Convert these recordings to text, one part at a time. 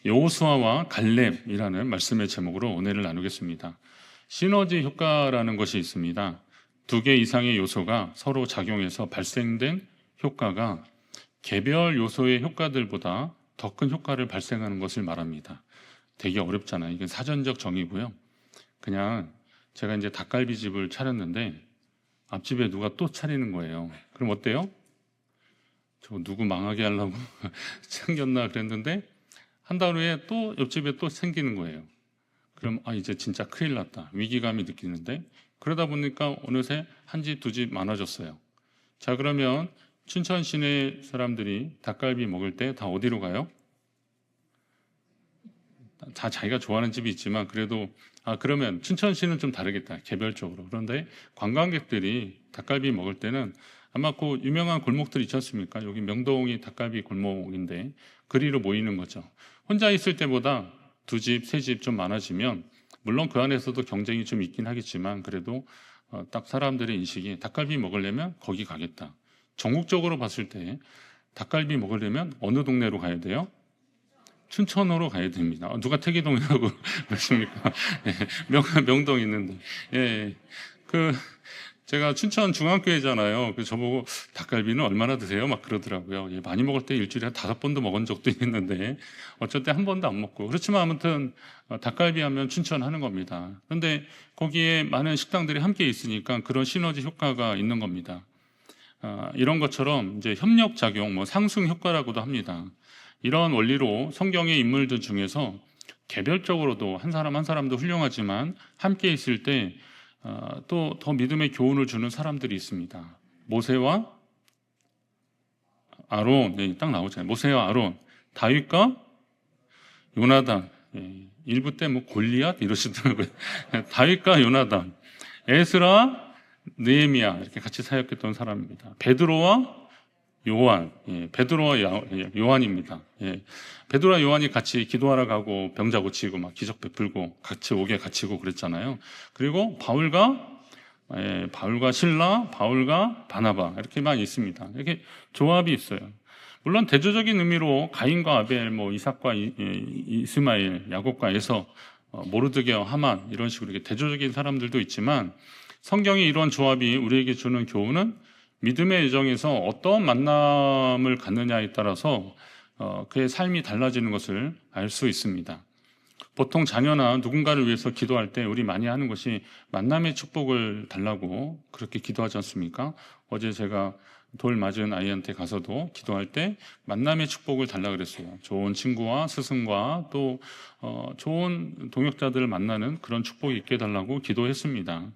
여호수아와 갈렙이라는 말씀의 제목으로 은혜를 나누겠습니다. 시너지 효과라는 것이 있습니다. 두 개 이상의 요소가 서로 작용해서 발생된 효과가 개별 요소의 효과들보다 더 큰 효과를 발생하는 것을 말합니다. 되게 어렵잖아요. 이게 사전적 정의고요. 그냥 제가 이제 닭갈비집을 차렸는데 앞집에 누가 또 차리는 거예요. 그럼 어때요? 저 누구 망하게 하려고 생겼나 그랬는데 한 달 후에 또 옆집에 또 생기는 거예요. 그럼 이제 진짜 큰일 났다. 위기감이 느끼는데 그러다 보니까 어느새 한 집, 두 집 많아졌어요. 자, 그러면 춘천 시내 사람들이 닭갈비 먹을 때 다 어디로 가요? 다 자기가 좋아하는 집이 있지만 그래도 그러면 춘천시는 좀 다르겠다. 개별적으로. 그런데 관광객들이 닭갈비 먹을 때는 아마 그 유명한 골목들 있지 않습니까? 여기 명동이 닭갈비 골목인데 그리로 모이는 거죠. 혼자 있을 때보다 두 집, 세 집 좀 많아지면 물론 그 안에서도 경쟁이 좀 있긴 하겠지만 그래도 딱 사람들의 인식이 닭갈비 먹으려면 거기 가겠다. 전국적으로 봤을 때 닭갈비 먹으려면 어느 동네로 가야 돼요? 춘천으로 가야 됩니다. 누가 태기동이라고 그러십니까? 명동 있는데. 예. 제가 춘천 중앙교회잖아요. 저보고 닭갈비는 얼마나 드세요? 막 그러더라고요. 예, 많이 먹을 때 일주일에 5번도 먹은 적도 있는데 어쩔 때 한 번도 안 먹고. 그렇지만 아무튼 닭갈비 하면 춘천 하는 겁니다. 그런데 거기에 많은 식당들이 함께 있으니까 그런 시너지 효과가 있는 겁니다. 이런 것처럼 이제 협력작용, 상승 효과라고도 합니다. 이런 원리로 성경의 인물들 중에서 개별적으로도 한 사람 한 사람도 훌륭하지만 함께 있을 때 또 더 믿음의 교훈을 주는 사람들이 있습니다. 모세와 아론, 네, 딱 나오잖아요. 모세와 아론, 다윗과 요나단, 일부 때 골리앗 이러시더라고요. 다윗과 요나단, 에스라, 느헤미야 이렇게 같이 사역했던 사람입니다. 베드로와 요한, 베드로와 요한입니다. 베드로와 요한이 같이 기도하러 가고 병자 고치고 막 기적 베풀고 같이 옥에 갇히고 그랬잖아요. 그리고 바울과 실라, 바울과 바나바 이렇게만 있습니다. 이렇게 조합이 있어요. 물론 대조적인 의미로 가인과 아벨, 이삭과 이스마엘, 야곱과 에서, 모르드게와 하만 이런 식으로 이렇게 대조적인 사람들도 있지만 성경의 이런 조합이 우리에게 주는 교훈은 믿음의 여정에서 어떤 만남을 갖느냐에 따라서 그의 삶이 달라지는 것을 알 수 있습니다. 보통 자녀나 누군가를 위해서 기도할 때 우리 많이 하는 것이 만남의 축복을 달라고 그렇게 기도하지 않습니까? 어제 제가 돌 맞은 아이한테 가서도 기도할 때 만남의 축복을 달라 그랬어요. 좋은 친구와 스승과 또 좋은 동역자들을 만나는 그런 축복이 있게 해달라고 기도했습니다.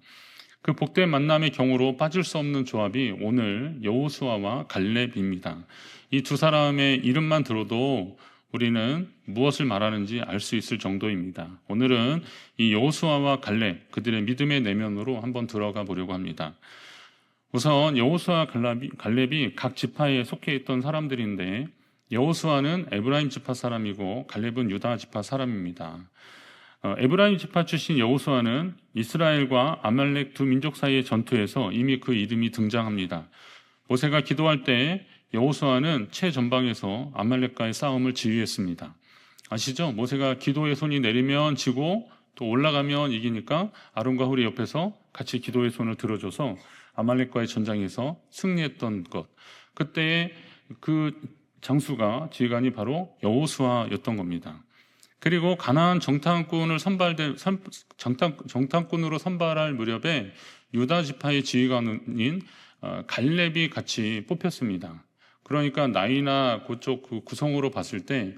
그 복된 만남의 경우로 빠질 수 없는 조합이 오늘 여호수아와 갈렙입니다. 이 두 사람의 이름만 들어도 우리는 무엇을 말하는지 알 수 있을 정도입니다. 오늘은 이 여호수아와 갈렙, 그들의 믿음의 내면으로 한번 들어가 보려고 합니다. 우선 여호수아와 갈렙이 각 지파에 속해 있던 사람들인데 여호수아는 에브라임 지파 사람이고 갈렙은 유다 지파 사람입니다. 에브라임 지파 출신 여호수아는 이스라엘과 아말렉 두 민족 사이의 전투에서 이미 그 이름이 등장합니다. 모세가 기도할 때 여호수아는 최전방에서 아말렉과의 싸움을 지휘했습니다. 아시죠? 모세가 기도의 손이 내리면 지고 또 올라가면 이기니까 아론과 홀이 옆에서 같이 기도의 손을 들어줘서 아말렉과의 전장에서 승리했던 것. 그때의 그 장수가 지휘관이 바로 여호수아였던 겁니다. 그리고 가나안 정탐꾼으로 선발할 무렵에 유다 지파의 지휘관인 갈렙이 같이 뽑혔습니다. 그러니까 나이나 그쪽 그 구성으로 봤을 때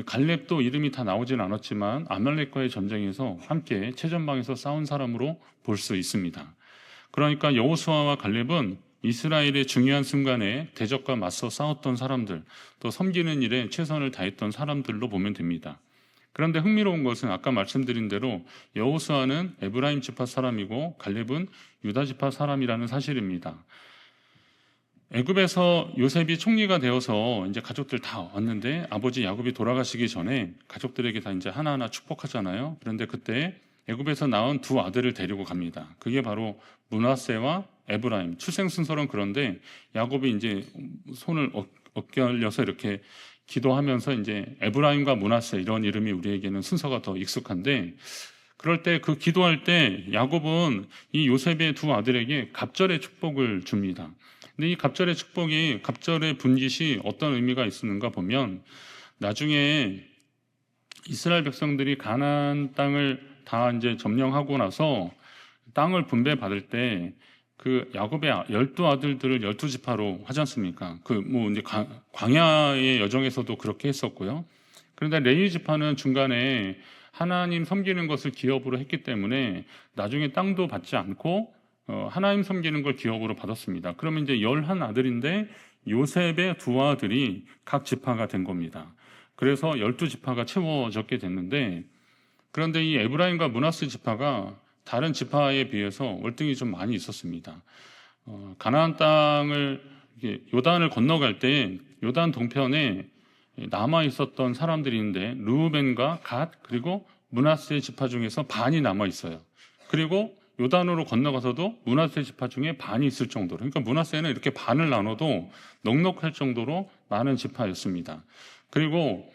갈렙도 이름이 다 나오진 않았지만 아말렉과의 전쟁에서 함께 최전방에서 싸운 사람으로 볼 수 있습니다. 그러니까 여호수아와 갈렙은 이스라엘의 중요한 순간에 대적과 맞서 싸웠던 사람들, 또 섬기는 일에 최선을 다했던 사람들로 보면 됩니다. 그런데 흥미로운 것은 아까 말씀드린 대로 여호수아는 에브라임 지파 사람이고 갈렙은 유다 지파 사람이라는 사실입니다. 애굽에서 요셉이 총리가 되어서 이제 가족들 다 왔는데 아버지 야곱이 돌아가시기 전에 가족들에게 다 이제 하나하나 축복하잖아요. 그런데 그때 애굽에서 낳은 두 아들을 데리고 갑니다. 그게 바로 므낫세와 에브라임. 출생 순서는 그런데 야곱이 이제 손을 어깨 올려서 이렇게 기도하면서 이제 에브라임과 므낫세 이런 이름이 우리에게는 순서가 더 익숙한데, 그럴 때 그 기도할 때 야곱은 이 요셉의 두 아들에게 갑절의 축복을 줍니다. 근데 이 갑절의 축복이, 갑절의 분깃이 어떤 의미가 있었는가 보면, 나중에 이스라엘 백성들이 가나안 땅을 다 이제 점령하고 나서 땅을 분배받을 때 그 야곱의 12아들들을 12지파로 하지 않습니까? 그 뭐 이제 광야의 여정에서도 그렇게 했었고요. 그런데 레위 지파는 중간에 하나님 섬기는 것을 기업으로 했기 때문에 나중에 땅도 받지 않고 하나님 섬기는 걸 기업으로 받았습니다. 그러면 이제 11아들인데 요셉의 두 아들이 각 지파가 된 겁니다. 그래서 12지파가 채워졌게 됐는데, 그런데 이 에브라임과 므낫세 지파가 다른 지파에 비해서 월등히 좀 많이 있었습니다. 가나안 땅을 요단을 건너갈 때 요단 동편에 남아 있었던 사람들이 있는데 르우벤과 갓 그리고 므낫세 지파 중에서 반이 남아 있어요. 그리고 요단으로 건너가서도 므낫세 지파 중에 반이 있을 정도로, 그러니까 므낫세는 이렇게 반을 나눠도 넉넉할 정도로 많은 지파였습니다. 그리고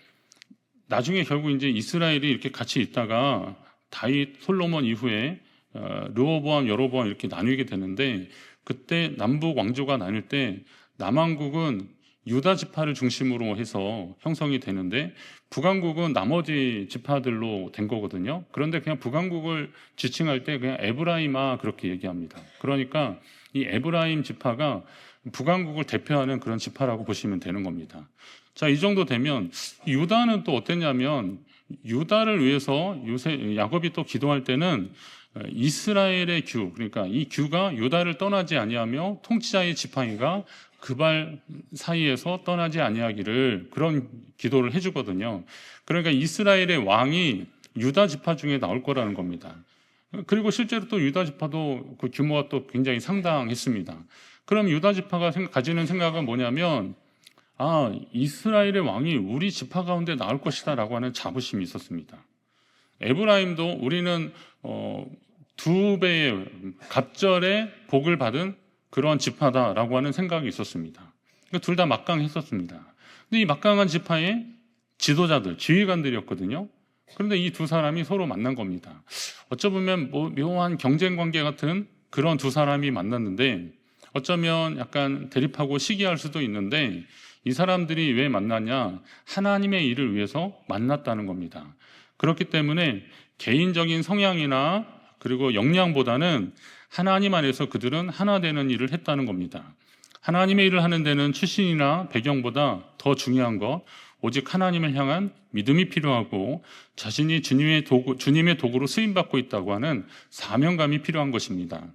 나중에 결국 이제 이스라엘이 이렇게 같이 있다가 다윗, 솔로몬 이후에 르호보암, 여로보암 이렇게 나뉘게 되는데, 그때 남북 왕조가 나뉠 때 남왕국은 유다 지파를 중심으로 해서 형성이 되는데 북왕국은 나머지 지파들로 된 거거든요. 그런데 그냥 북왕국을 지칭할 때 그냥 에브라임아 그렇게 얘기합니다. 그러니까 이 에브라임 지파가 북왕국을 대표하는 그런 지파라고 보시면 되는 겁니다. 자, 이 정도 되면 유다는 또 어땠냐면, 유다를 위해서 야곱이 또 기도할 때는 이스라엘의 규, 그러니까 이 규가 유다를 떠나지 아니하며 통치자의 지팡이가 그 발 사이에서 떠나지 아니하기를, 그런 기도를 해주거든요. 그러니까 이스라엘의 왕이 유다 지파 중에 나올 거라는 겁니다. 그리고 실제로 또 유다 지파도 그 규모가 또 굉장히 상당했습니다. 그럼 유다 지파가 가지는 생각은 뭐냐면, 이스라엘의 왕이 우리 지파 가운데 나올 것이다 라고 하는 자부심이 있었습니다. 에브라임도 우리는 2배의 갑절의 복을 받은 그런 지파다라고 하는 생각이 있었습니다. 그러니까 둘 다 막강했었습니다. 근데 이 막강한 지파의 지도자들, 지휘관들이었거든요. 그런데 이 두 사람이 서로 만난 겁니다. 어쩌면 묘한 경쟁 관계 같은 그런 두 사람이 만났는데, 어쩌면 약간 대립하고 시기할 수도 있는데, 이 사람들이 왜 만났냐? 하나님의 일을 위해서 만났다는 겁니다. 그렇기 때문에 개인적인 성향이나 그리고 역량보다는 하나님 안에서 그들은 하나 되는 일을 했다는 겁니다. 하나님의 일을 하는 데는 출신이나 배경보다 더 중요한 것, 오직 하나님을 향한 믿음이 필요하고 자신이 주님의 도구로 쓰임받고 있다고 하는 사명감이 필요한 것입니다.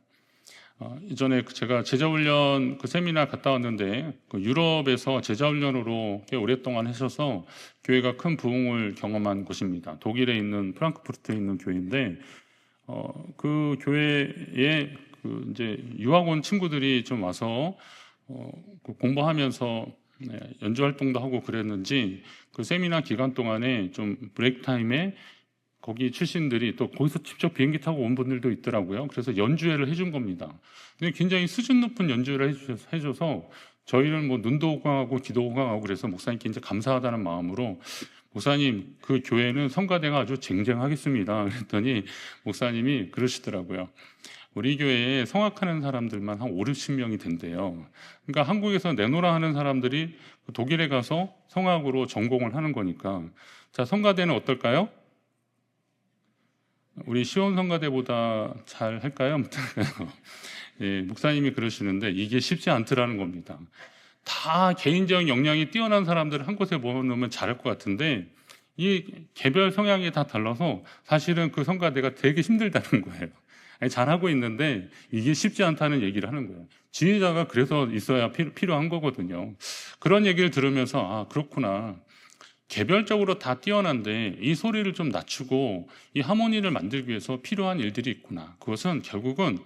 이전에 제가 제자훈련 그 세미나 갔다 왔는데, 그 유럽에서 제자훈련으로 꽤 오랫동안 하셔서 교회가 큰 부흥을 경험한 곳입니다. 독일에 있는 프랑크푸르트에 있는 교회인데, 그 교회에 그 이제 유학 온 친구들이 좀 와서 그 공부하면서 연주 활동도 하고 그랬는지, 그 세미나 기간 동안에 좀 브레이크 타임에 거기 출신들이 또 거기서 직접 비행기 타고 온 분들도 있더라고요. 그래서 연주회를 해준 겁니다. 근데 굉장히 수준 높은 연주를 해줘서 저희는 뭐 눈도 호강하고 귀도 호강하고, 그래서 목사님께 이제 감사하다는 마음으로, 목사님, 그 교회는 성가대가 아주 쟁쟁하겠습니다. 그랬더니 목사님이 그러시더라고요. 우리 교회에 성악하는 사람들만 한 5, 60명이 된대요. 그러니까 한국에서 내노라 하는 사람들이 독일에 가서 성악으로 전공을 하는 거니까. 자, 성가대는 어떨까요? 우리 시온 성가대보다 잘 할까요? 못할까요? 예, 목사님이 그러시는데 이게 쉽지 않더라는 겁니다. 다 개인적 역량이 뛰어난 사람들을 한 곳에 모아놓으면 잘할 것 같은데, 이 개별 성향이 다 달라서 사실은 그 성가대가 되게 힘들다는 거예요. 잘하고 있는데 이게 쉽지 않다는 얘기를 하는 거예요. 지휘자가 그래서 있어야 필요한 거거든요. 그런 얘기를 들으면서 그렇구나. 개별적으로 다 뛰어난데 이 소리를 좀 낮추고 이 하모니를 만들기 위해서 필요한 일들이 있구나. 그것은 결국은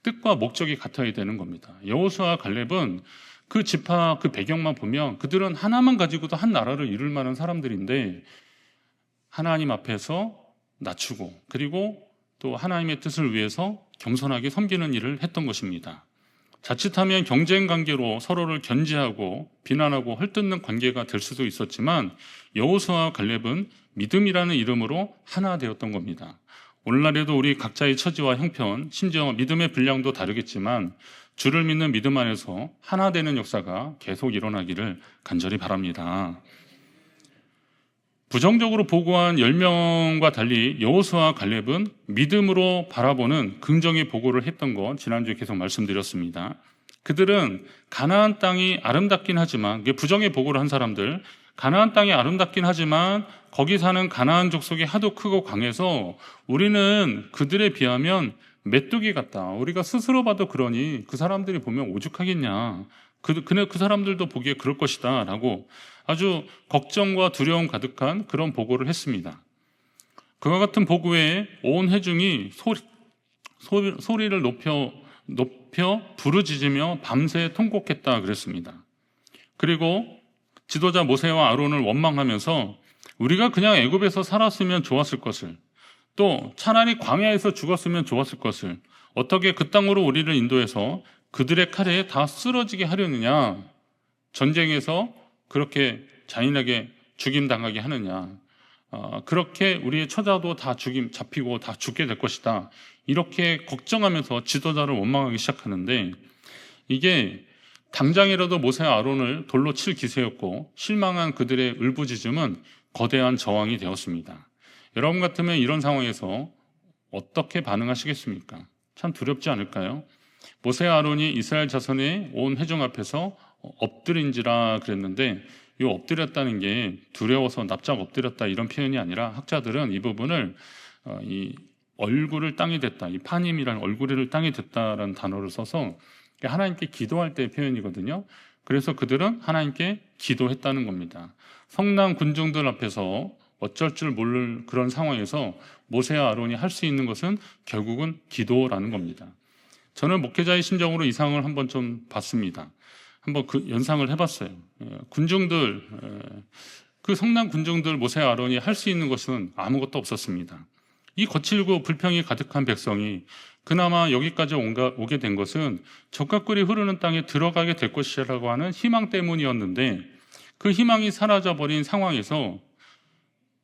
뜻과 목적이 같아야 되는 겁니다. 여호수아와 갈렙은 그 지파 그 배경만 보면 그들은 하나만 가지고도 한 나라를 이룰 만한 사람들인데, 하나님 앞에서 낮추고 그리고 또 하나님의 뜻을 위해서 겸손하게 섬기는 일을 했던 것입니다. 자칫하면 경쟁 관계로 서로를 견제하고 비난하고 헐뜯는 관계가 될 수도 있었지만 여호수아와 갈렙은 믿음이라는 이름으로 하나 되었던 겁니다. 오늘날에도 우리 각자의 처지와 형편, 심지어 믿음의 분량도 다르겠지만 주를 믿는 믿음 안에서 하나 되는 역사가 계속 일어나기를 간절히 바랍니다. 부정적으로 보고한 10명과 달리 여호수아와 갈렙은 믿음으로 바라보는 긍정의 보고를 했던 거 지난주에 계속 말씀드렸습니다. 그들은 가나안 땅이 아름답긴 하지만, 부정의 보고를 한 사람들, 가나안 땅이 아름답긴 하지만 거기 사는 가나안 족속이 하도 크고 강해서 우리는 그들에 비하면 메뚜기 같다. 우리가 스스로 봐도 그러니 그 사람들이 보면 오죽하겠냐. 그 사람들도 보기에 그럴 것이다 라고 아주 걱정과 두려움 가득한 그런 보고를 했습니다. 그와 같은 보고에 온 회중이 소리를 높여 부르짖으며 밤새 통곡했다 그랬습니다. 그리고 지도자 모세와 아론을 원망하면서 우리가 그냥 애굽에서 살았으면 좋았을 것을, 또 차라리 광야에서 죽었으면 좋았을 것을, 어떻게 그 땅으로 우리를 인도해서 그들의 칼에 다 쓰러지게 하려느냐, 전쟁에서 그렇게 잔인하게 죽임당하게 하느냐, 그렇게 우리의 처자도 다 잡히고 다 죽게 될 것이다, 이렇게 걱정하면서 지도자를 원망하기 시작하는데, 이게 당장이라도 모세와 아론을 돌로 칠 기세였고 실망한 그들의 울부짖음은 거대한 저항이 되었습니다. 여러분 같으면 이런 상황에서 어떻게 반응하시겠습니까? 참 두렵지 않을까요? 모세와 아론이 이스라엘 자손의 온 회중 앞에서 엎드린지라 그랬는데, 이 엎드렸다는 게 두려워서 납작 엎드렸다 이런 표현이 아니라 학자들은 이 부분을 이 얼굴을 땅에 댔다, 이 파님이라는 얼굴을 땅에 댔다라는 단어를 써서 하나님께 기도할 때의 표현이거든요. 그래서 그들은 하나님께 기도했다는 겁니다. 성난 군중들 앞에서 어쩔 줄 모를 그런 상황에서 모세와 아론이 할 수 있는 것은 결국은 기도라는 겁니다. 저는 목회자의 심정으로 이 상황을 한번 좀 봤습니다. 한번 그 연상을 해봤어요. 군중들, 그 성난 군중들 모세와 아론이 할 수 있는 것은 아무것도 없었습니다. 이 거칠고 불평이 가득한 백성이 그나마 여기까지 오게 된 것은 젖과 꿀이 흐르는 땅에 들어가게 될 것이라고 하는 희망 때문이었는데, 그 희망이 사라져버린 상황에서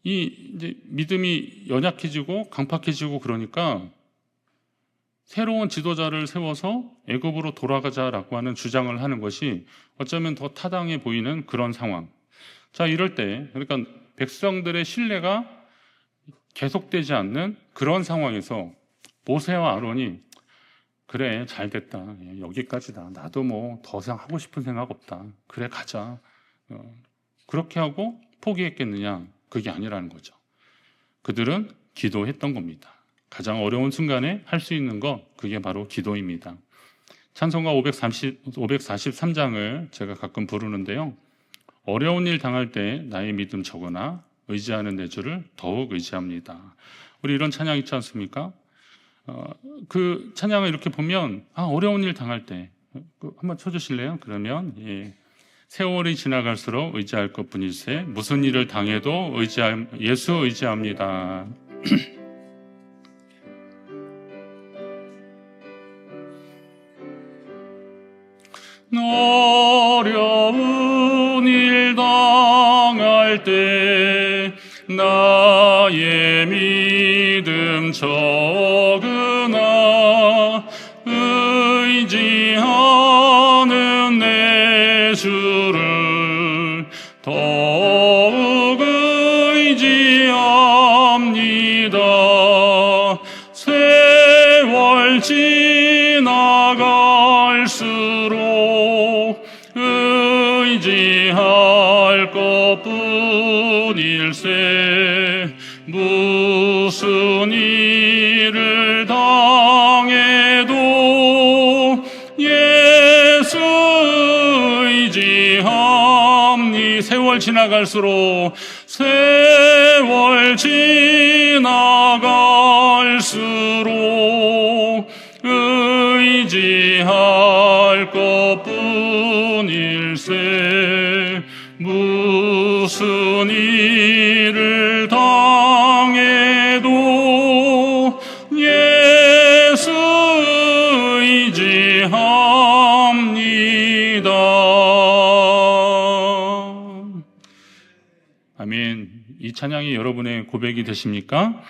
이제 믿음이 연약해지고 강팍해지고 그러니까 새로운 지도자를 세워서 애굽으로 돌아가자라고 하는 주장을 하는 것이 어쩌면 더 타당해 보이는 그런 상황. 자, 이럴 때 그러니까 백성들의 신뢰가 계속되지 않는 그런 상황에서 모세와 아론이 그래 잘 됐다, 여기까지다, 나도 뭐 더 이상 하고 싶은 생각 없다, 그래 가자, 그렇게 하고 포기했겠느냐? 그게 아니라는 거죠. 그들은 기도했던 겁니다. 가장 어려운 순간에 할 수 있는 거, 그게 바로 기도입니다. 찬송가 543장을 제가 가끔 부르는데요. 어려운 일 당할 때 나의 믿음 적으나 의지하는 내 주를 더욱 의지합니다. 우리 이런 찬양 있지 않습니까? 그 찬양을 이렇게 보면 어려운 일 당할 때 한번 쳐주실래요? 그러면 세월이 지나갈수록 의지할 것뿐일세 무슨 일을 당해도 예수 의지합니다. 어려운 일 당할 때 나의 믿음 적으나 의지하는 내 주를 더욱 의지합니다. 세월 지나갈수록 의지할 것뿐일세 무슨 일을 당해도 예수 의지합니. 세월 지나갈수록 의지할 것뿐일세 무슨 일을 당해도 예수 의지합니다. 이 찬양이 여러분의 고백이 되십니까?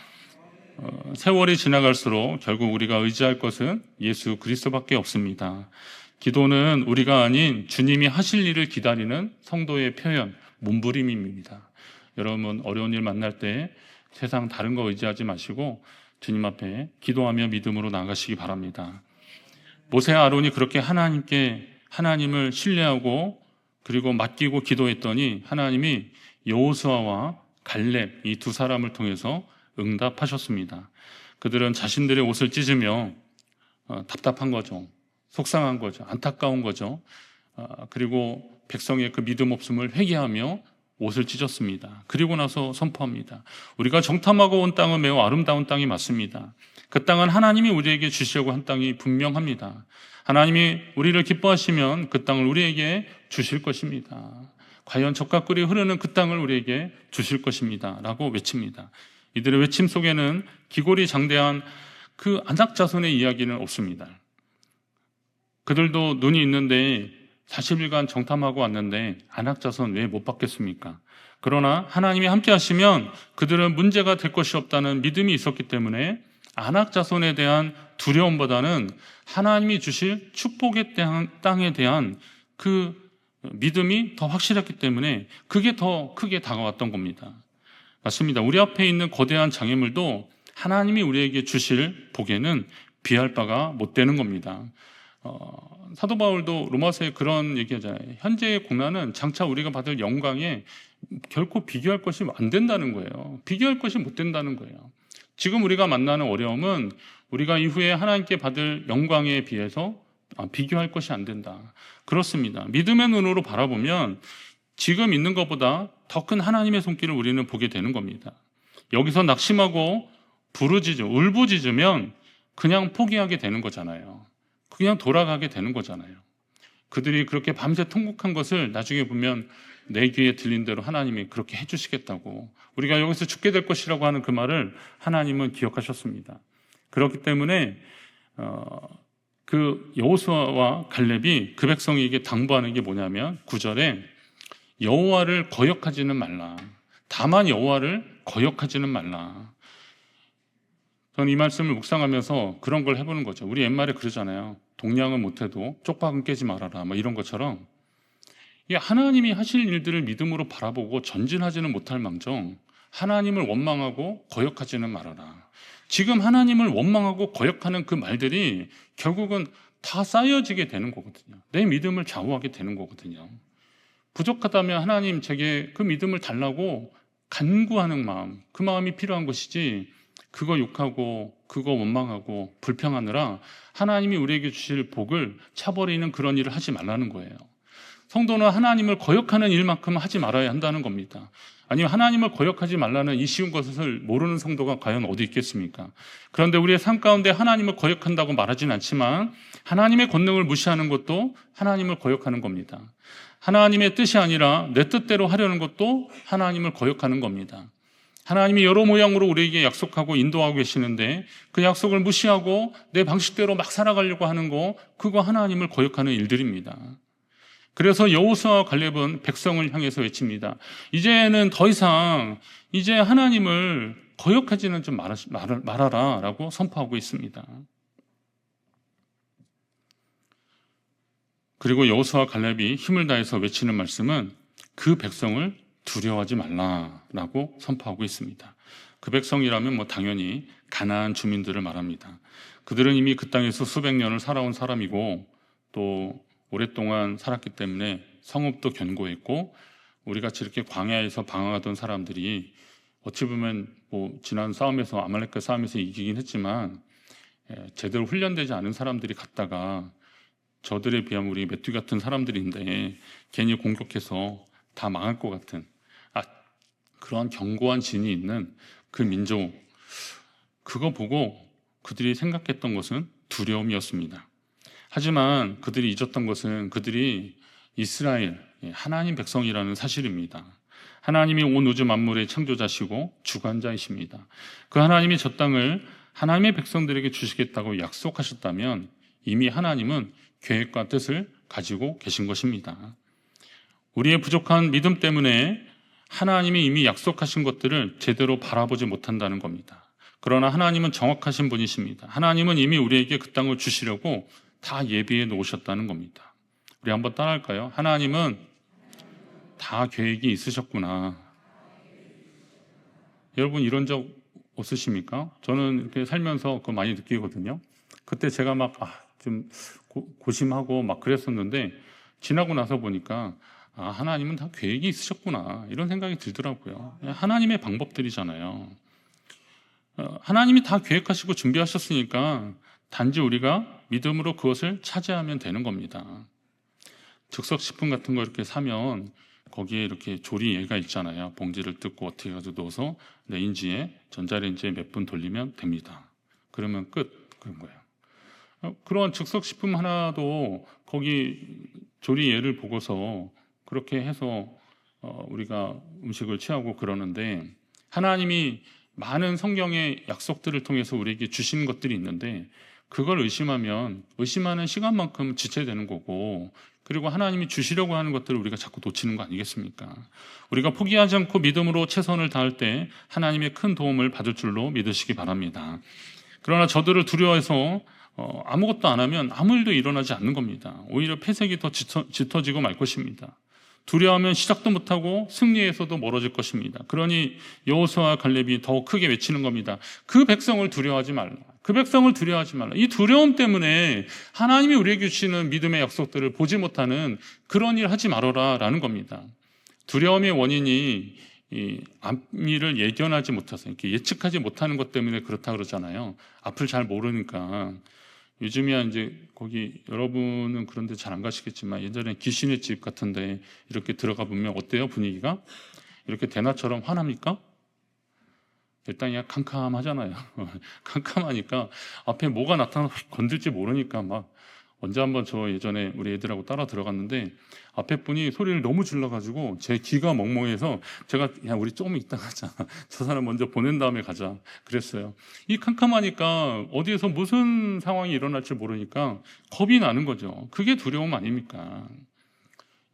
세월이 지나갈수록 결국 우리가 의지할 것은 예수 그리스도밖에 없습니다. 기도는 우리가 아닌 주님이 하실 일을 기다리는 성도의 표현, 몸부림입니다. 여러분 어려운 일 만날 때 세상 다른 거 의지하지 마시고 주님 앞에 기도하며 믿음으로 나아가시기 바랍니다. 모세와 아론이 그렇게 하나님을 신뢰하고 그리고 맡기고 기도했더니 하나님이 여호수아와 갈렙 이 두 사람을 통해서 응답하셨습니다. 그들은 자신들의 옷을 찢으며 답답한 거죠. 속상한 거죠. 안타까운 거죠. 그리고 백성의 그 믿음 없음을 회개하며 옷을 찢었습니다. 그리고 나서 선포합니다. 우리가 정탐하고 온 땅은 매우 아름다운 땅이 맞습니다. 그 땅은 하나님이 우리에게 주시려고 한 땅이 분명합니다. 하나님이 우리를 기뻐하시면 그 땅을 우리에게 주실 것입니다. 과연 젖과 꿀이 흐르는 그 땅을 우리에게 주실 것입니다. 라고 외칩니다. 이들의 외침 속에는 기골이 장대한 그 아낙 자손의 이야기는 없습니다. 그들도 눈이 있는데 40일간 정탐하고 왔는데 아낙 자손 왜 못 받겠습니까? 그러나 하나님이 함께 하시면 그들은 문제가 될 것이 없다는 믿음이 있었기 때문에 아낙 자손에 대한 두려움보다는 하나님이 주실 축복의 땅에 대한 그 믿음이 더 확실했기 때문에 그게 더 크게 다가왔던 겁니다. 맞습니다. 우리 앞에 있는 거대한 장애물도 하나님이 우리에게 주실 복에는 비할 바가 못 되는 겁니다. 사도 바울도 로마서에 그런 얘기하잖아요. 현재의 고난은 장차 우리가 받을 영광에 결코 비교할 것이 안 된다는 거예요. 비교할 것이 못 된다는 거예요. 지금 우리가 만나는 어려움은 우리가 이후에 하나님께 받을 영광에 비해서 비교할 것이 안 된다. 그렇습니다. 믿음의 눈으로 바라보면 지금 있는 것보다 더 큰 하나님의 손길을 우리는 보게 되는 겁니다. 여기서 낙심하고 울부짖으면 그냥 포기하게 되는 거잖아요. 그냥 돌아가게 되는 거잖아요. 그들이 그렇게 밤새 통곡한 것을 나중에 보면 내 귀에 들린 대로 하나님이 그렇게 해주시겠다고, 우리가 여기서 죽게 될 것이라고 하는 그 말을 하나님은 기억하셨습니다. 그렇기 때문에 그 여호수아와 갈렙이 그 백성에게 당부하는 게 뭐냐면 9절에 여호와를 거역하지는 말라. 다만 여호와를 거역하지는 말라. 저는 이 말씀을 묵상하면서 그런 걸 해보는 거죠. 우리 옛말에 그러잖아요. 동냥은 못해도 쪽박은 깨지 말아라. 뭐 이런 것처럼 하나님이 하실 일들을 믿음으로 바라보고 전진하지는 못할 망정 하나님을 원망하고 거역하지는 말아라. 지금 하나님을 원망하고 거역하는 그 말들이 결국은 다 쌓여지게 되는 거거든요. 내 믿음을 좌우하게 되는 거거든요. 부족하다면 하나님 제게 그 믿음을 달라고 간구하는 마음, 그 마음이 필요한 것이지 그거 욕하고 그거 원망하고 불평하느라 하나님이 우리에게 주실 복을 차버리는 그런 일을 하지 말라는 거예요. 성도는 하나님을 거역하는 일만큼 하지 말아야 한다는 겁니다. 아니면 하나님을 거역하지 말라는 이 쉬운 것을 모르는 성도가 과연 어디 있겠습니까? 그런데 우리의 삶 가운데 하나님을 거역한다고 말하진 않지만 하나님의 권능을 무시하는 것도 하나님을 거역하는 겁니다. 하나님의 뜻이 아니라 내 뜻대로 하려는 것도 하나님을 거역하는 겁니다. 하나님이 여러 모양으로 우리에게 약속하고 인도하고 계시는데 그 약속을 무시하고 내 방식대로 막 살아가려고 하는 거, 그거 하나님을 거역하는 일들입니다. 그래서 여호수아와 갈렙은 백성을 향해서 외칩니다. 이제는 더 이상 이제 하나님을 거역하지는 좀 말아라 라고 선포하고 있습니다. 그리고 여호수아와 갈렙이 힘을 다해서 외치는 말씀은 그 백성을 두려워하지 말라라고 선포하고 있습니다. 그 백성이라면 당연히 가나안 주민들을 말합니다. 그들은 이미 그 땅에서 수백 년을 살아온 사람이고 또 오랫동안 살았기 때문에 성읍도 견고했고 우리같이 이렇게 광야에서 방황하던 사람들이 어찌 보면 지난 싸움에서 아말렉과 싸움에서 이기긴 했지만 제대로 훈련되지 않은 사람들이 갔다가 저들에 비하면 우리 메뚜기 같은 사람들인데 괜히 공격해서 다 망할 것 같은 그러한 견고한 진이 있는 그 민족, 그거 보고 그들이 생각했던 것은 두려움이었습니다. 하지만 그들이 잊었던 것은 그들이 이스라엘, 하나님 백성이라는 사실입니다. 하나님이 온 우주 만물의 창조자시고 주관자이십니다. 그 하나님이 저 땅을 하나님의 백성들에게 주시겠다고 약속하셨다면 이미 하나님은 계획과 뜻을 가지고 계신 것입니다. 우리의 부족한 믿음 때문에 하나님이 이미 약속하신 것들을 제대로 바라보지 못한다는 겁니다. 그러나 하나님은 정확하신 분이십니다. 하나님은 이미 우리에게 그 땅을 주시려고 다 예비해 놓으셨다는 겁니다. 우리 한번 따라할까요? 하나님은 다 계획이 있으셨구나. 여러분 이런 적 없으십니까? 저는 이렇게 살면서 그거 많이 느끼거든요. 그때 제가 막 좀 고심하고 막 그랬었는데 지나고 나서 보니까 하나님은 다 계획이 있으셨구나 이런 생각이 들더라고요. 하나님의 방법들이잖아요. 하나님이 다 계획하시고 준비하셨으니까 단지 우리가 믿음으로 그것을 차지하면 되는 겁니다. 즉석식품 같은 거 이렇게 사면 거기에 이렇게 조리예가 있잖아요. 봉지를 뜯고 어떻게 가지고 넣어서 레인지에 전자레인지에 몇 분 돌리면 됩니다. 그러면 끝. 그런 거예요. 그런 즉석식품 하나도 거기 조리예를 보고서 그렇게 해서 우리가 음식을 취하고 그러는데 하나님이 많은 성경의 약속들을 통해서 우리에게 주신 것들이 있는데 그걸 의심하면 의심하는 시간만큼 지체되는 거고 그리고 하나님이 주시려고 하는 것들을 우리가 자꾸 놓치는 거 아니겠습니까? 우리가 포기하지 않고 믿음으로 최선을 다할 때 하나님의 큰 도움을 받을 줄로 믿으시기 바랍니다. 그러나 저들을 두려워해서 아무것도 안 하면 아무 일도 일어나지 않는 겁니다. 오히려 폐색이 더 짙어지고 말 것입니다. 두려워하면 시작도 못하고 승리에서도 멀어질 것입니다. 그러니 여호수아와 갈렙이 더 크게 외치는 겁니다. 그 백성을 두려워하지 말라. 그 백성을 두려워하지 말라. 이 두려움 때문에 하나님이 우리에게 주시는 믿음의 약속들을 보지 못하는 그런 일 하지 말아라 라는 겁니다. 두려움의 원인이 이 앞일을 예견하지 못해서 이렇게 예측하지 못하는 것 때문에 그렇다 그러잖아요. 앞을 잘 모르니까. 요즘이야 이제 거기 여러분은 그런데 잘 안 가시겠지만 예전에 귀신의 집 같은데 이렇게 들어가 보면 어때요 분위기가? 이렇게 대낮처럼 화납니까? 일단 그냥 캄캄하잖아요. 캄캄하니까 앞에 뭐가 나타나서 건들지 모르니까 막 언제 한번 저 예전에 우리 애들하고 따라 들어갔는데 앞에 분이 소리를 너무 질러가지고 제 귀가 멍멍해서 제가 야 우리 조금 이따 가자. 저 사람 먼저 보낸 다음에 가자. 그랬어요. 이 캄캄하니까 어디에서 무슨 상황이 일어날지 모르니까 겁이 나는 거죠. 그게 두려움 아닙니까?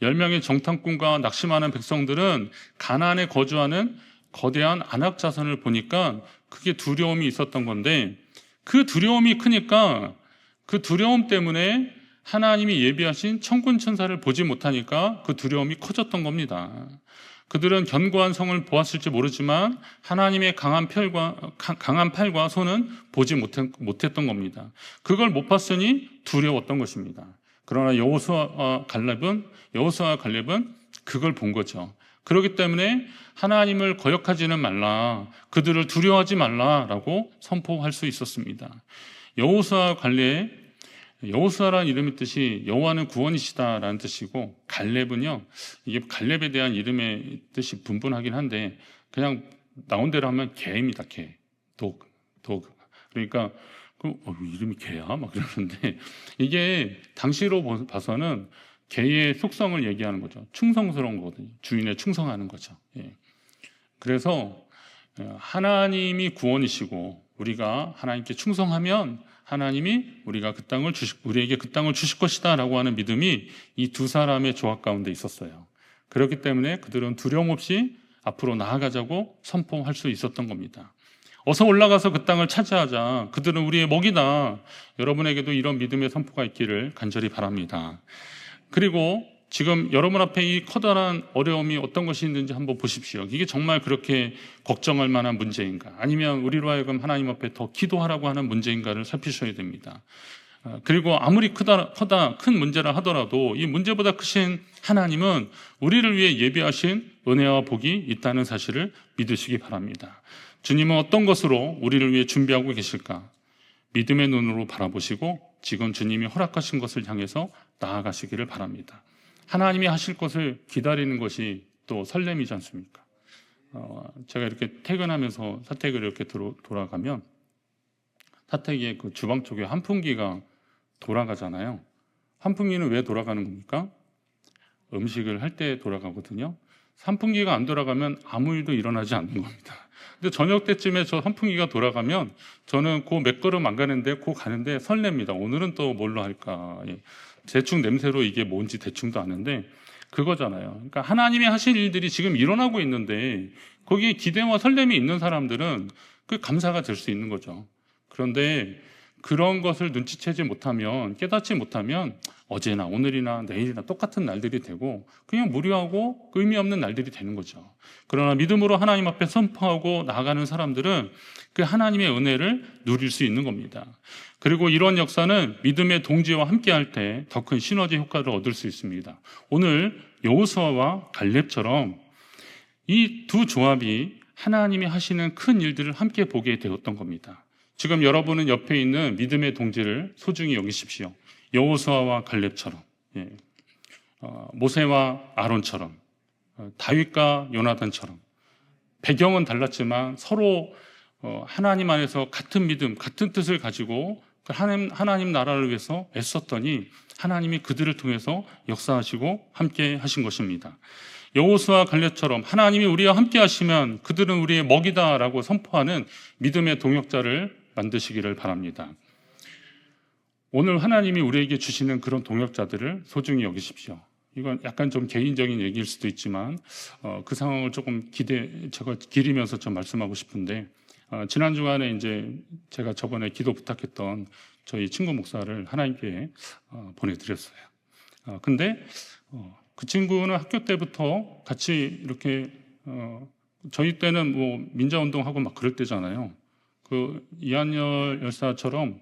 10명의 정탐꾼과 낙심하는 백성들은 가나안에 거주하는 거대한 안악 자손을 보니까 그게 두려움이 있었던 건데 그 두려움이 크니까 그 두려움 때문에 하나님이 예비하신 천군 천사를 보지 못하니까 그 두려움이 커졌던 겁니다. 그들은 견고한 성을 보았을지 모르지만 하나님의 강한 팔과 손은 보지 못했던 겁니다. 그걸 못 봤으니 두려웠던 것입니다. 그러나 여호수아와 갈렙은 그걸 본 거죠. 그렇기 때문에 하나님을 거역하지는 말라, 그들을 두려워하지 말라라고 선포할 수 있었습니다. 여호수아 갈렙, 여호수아라는 이름의 뜻이 여호와는 구원이시다라는 뜻이고 갈렙은요 이게 갈렙에 대한 이름의 뜻이 분분하긴 한데 그냥 나온 대로 하면 개입니다. 개, 독. 그러니까 이름이 개야 막 그러는데 이게 당시로 봐서는 개의 속성을 얘기하는 거죠. 충성스러운 거거든요. 주인에 충성하는 거죠. 예. 그래서 하나님이 구원이시고 우리가 하나님께 충성하면 하나님이 우리에게 그 땅을 주실 것이다라고 하는 믿음이 이 두 사람의 조합 가운데 있었어요. 그렇기 때문에 그들은 두려움 없이 앞으로 나아가자고 선포할 수 있었던 겁니다. 어서 올라가서 그 땅을 차지하자. 그들은 우리의 먹이다. 여러분에게도 이런 믿음의 선포가 있기를 간절히 바랍니다. 그리고 지금 여러분 앞에 이 커다란 어려움이 어떤 것이 있는지 한번 보십시오. 이게 정말 그렇게 걱정할 만한 문제인가? 아니면 우리로 하여금 하나님 앞에 더 기도하라고 하는 문제인가를 살피셔야 됩니다. 그리고 아무리 큰 문제라 하더라도 이 문제보다 크신 하나님은 우리를 위해 예비하신 은혜와 복이 있다는 사실을 믿으시기 바랍니다. 주님은 어떤 것으로 우리를 위해 준비하고 계실까? 믿음의 눈으로 바라보시고 지금 주님이 허락하신 것을 향해서 나아가시기를 바랍니다. 하나님이 하실 것을 기다리는 것이 또 설렘이지 않습니까? 제가 이렇게 퇴근하면서 사택을 이렇게 돌아가면 사택의 그 주방 쪽에 환풍기가 돌아가잖아요. 환풍기는 왜 돌아가는 겁니까? 음식을 할 때 돌아가거든요. 환풍기가 안 돌아가면 아무 일도 일어나지 않는 겁니다. 근데 저녁 때쯤에 저 환풍기가 돌아가면 저는 그 몇 걸음 안 가는데 가는데 설렙니다. 오늘은 또 뭘로 할까? 대충 냄새로 이게 뭔지 대충도 아는데 그거잖아요. 그러니까 하나님이 하실 일들이 지금 일어나고 있는데 거기에 기대와 설렘이 있는 사람들은 그 감사가 될 수 있는 거죠. 그런데 그런 것을 눈치채지 못하면, 깨닫지 못하면 어제나 오늘이나 내일이나 똑같은 날들이 되고 그냥 무료하고 의미 없는 날들이 되는 거죠. 그러나 믿음으로 하나님 앞에 선포하고 나아가는 사람들은 그 하나님의 은혜를 누릴 수 있는 겁니다. 그리고 이런 역사는 믿음의 동지와 함께할 때 더 큰 시너지 효과를 얻을 수 있습니다. 오늘 여호수아와 갈렙처럼 이 두 조합이 하나님이 하시는 큰 일들을 함께 보게 되었던 겁니다. 지금 여러분은 옆에 있는 믿음의 동지를 소중히 여기십시오. 여호수아와 갈렙처럼, 모세와 아론처럼, 다윗과 요나단처럼. 배경은 달랐지만 서로 하나님 안에서 같은 믿음, 같은 뜻을 가지고 하나님 나라를 위해서 애썼더니 하나님이 그들을 통해서 역사하시고 함께 하신 것입니다. 여호수아 갈렙처럼 하나님이 우리와 함께 하시면 그들은 우리의 먹이다라고 선포하는 믿음의 동역자를 만드시기를 바랍니다. 오늘 하나님이 우리에게 주시는 그런 동역자들을 소중히 여기십시오. 이건 약간 좀 개인적인 얘기일 수도 있지만 그 상황을 조금 제가 기리면서 좀 말씀하고 싶은데 지난 주간에 이제 제가 저번에 기도 부탁했던 저희 친구 목사를 하나님께 보내드렸어요. 근데 그 친구는 학교 때부터 같이 이렇게 저희 때는 뭐 민자운동하고 막 그럴 때잖아요. 그 이한열 열사처럼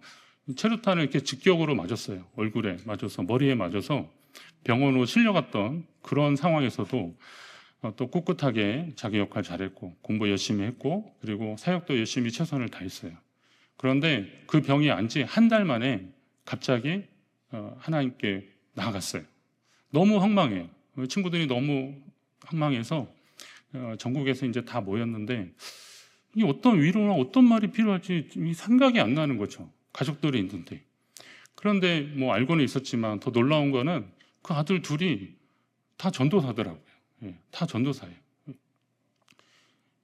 체류탄을 이렇게 직격으로 맞았어요. 얼굴에 맞아서, 머리에 맞아서 병원으로 실려갔던 그런 상황에서도 또 꿋꿋하게 자기 역할 잘했고 공부 열심히 했고 그리고 사역도 열심히 최선을 다했어요. 그런데 그 병이 안 지 한 달 만에 갑자기 하나님께 나아갔어요. 너무 황망해요. 친구들이 너무 황망해서 전국에서 이제 다 모였는데 이 어떤 위로나 어떤 말이 필요할지 생각이 안 나는 거죠. 가족들이 있는데. 그런데 뭐 알고는 있었지만 더 놀라운 거는 그 아들 둘이 다 전도사더라고요. 다 전도사예요.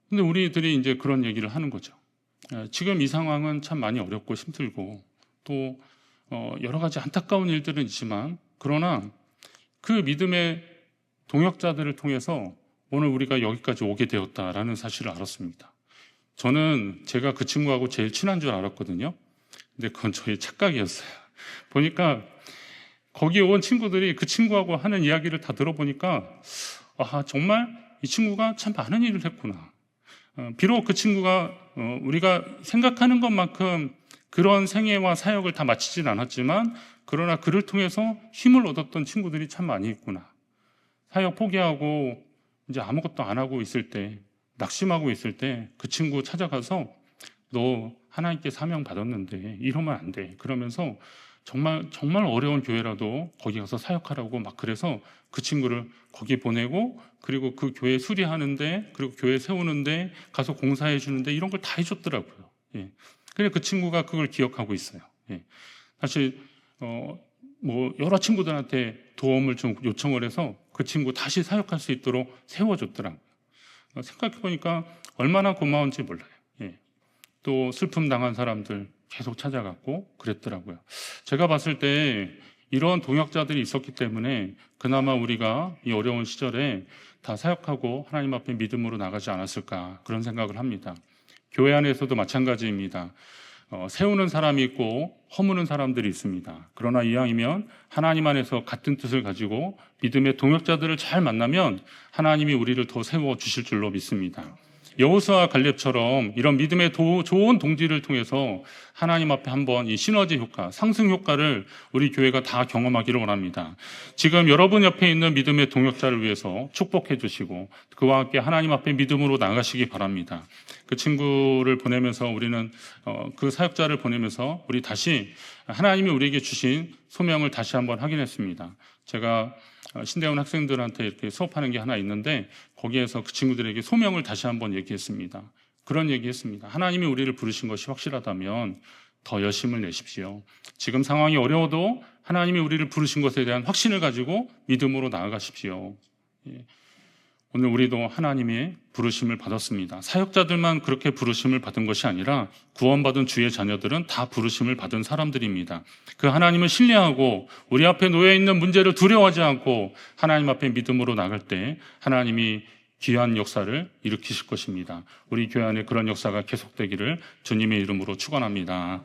근데 우리들이 이제 그런 얘기를 하는 거죠. 지금 이 상황은 참 많이 어렵고 힘들고 또 여러 가지 안타까운 일들은 있지만 그러나 그 믿음의 동역자들을 통해서 오늘 우리가 여기까지 오게 되었다라는 사실을 알았습니다. 저는 제가 그 친구하고 제일 친한 줄 알았거든요. 근데 그건 저의 착각이었어요. 보니까 거기 온 친구들이 그 친구하고 하는 이야기를 다 들어보니까 정말 이 친구가 참 많은 일을 했구나. 비록 그 친구가 우리가 생각하는 것만큼 그런 생애와 사역을 다 마치진 않았지만 그러나 그를 통해서 힘을 얻었던 친구들이 참 많이 있구나. 사역 포기하고 이제 아무것도 안 하고 있을 때, 낙심하고 있을 때 그 친구 찾아가서 너 하나님께 사명 받았는데 이러면 안 돼. 그러면서 정말 어려운 교회라도 거기 가서 사역하라고 막 그래서 그 친구를 거기 보내고 그리고 그 교회 수리하는데 그리고 교회 세우는데 가서 공사해 주는데 이런 걸 다 해줬더라고요. 그래 그 친구가 그걸 기억하고 있어요. 사실 뭐 여러 친구들한테 도움을 좀 요청을 해서 그 친구 다시 사역할 수 있도록 세워줬더라고요. 생각해 보니까 얼마나 고마운지 몰라요. 또 슬픔 당한 사람들 계속 찾아갔고 그랬더라고요. 제가 봤을 때 이런 동역자들이 있었기 때문에 그나마 우리가 이 어려운 시절에 다 사역하고 하나님 앞에 믿음으로 나가지 않았을까 그런 생각을 합니다. 교회 안에서도 마찬가지입니다. 세우는 사람이 있고 허무는 사람들이 있습니다. 그러나 이왕이면 하나님 안에서 같은 뜻을 가지고 믿음의 동역자들을 잘 만나면 하나님이 우리를 더 세워주실 줄로 믿습니다. 여호수아 갈렙처럼 이런 믿음의 좋은 동지를 통해서 하나님 앞에 한번 이 시너지 효과, 상승 효과를 우리 교회가 다 경험하기를 원합니다. 지금 여러분 옆에 있는 믿음의 동역자를 위해서 축복해 주시고 그와 함께 하나님 앞에 믿음으로 나가시기 바랍니다. 그 친구를 보내면서 우리는 그 사역자를 보내면서 우리 다시 하나님이 우리에게 주신 소명을 다시 한번 확인했습니다. 제가 신대원 학생들한테 이렇게 수업하는 게 하나 있는데 거기에서 그 친구들에게 소명을 다시 한번 얘기했습니다. 그런 얘기했습니다. 하나님이 우리를 부르신 것이 확실하다면 더 열심을 내십시오. 지금 상황이 어려워도 하나님이 우리를 부르신 것에 대한 확신을 가지고 믿음으로 나아가십시오. 오늘 우리도 하나님의 부르심을 받았습니다. 사역자들만 그렇게 부르심을 받은 것이 아니라 구원받은 주의 자녀들은 다 부르심을 받은 사람들입니다. 그 하나님을 신뢰하고 우리 앞에 놓여 있는 문제를 두려워하지 않고 하나님 앞에 믿음으로 나갈 때 하나님이 귀한 역사를 일으키실 것입니다. 우리 교회 안에 그런 역사가 계속되기를 주님의 이름으로 축원합니다.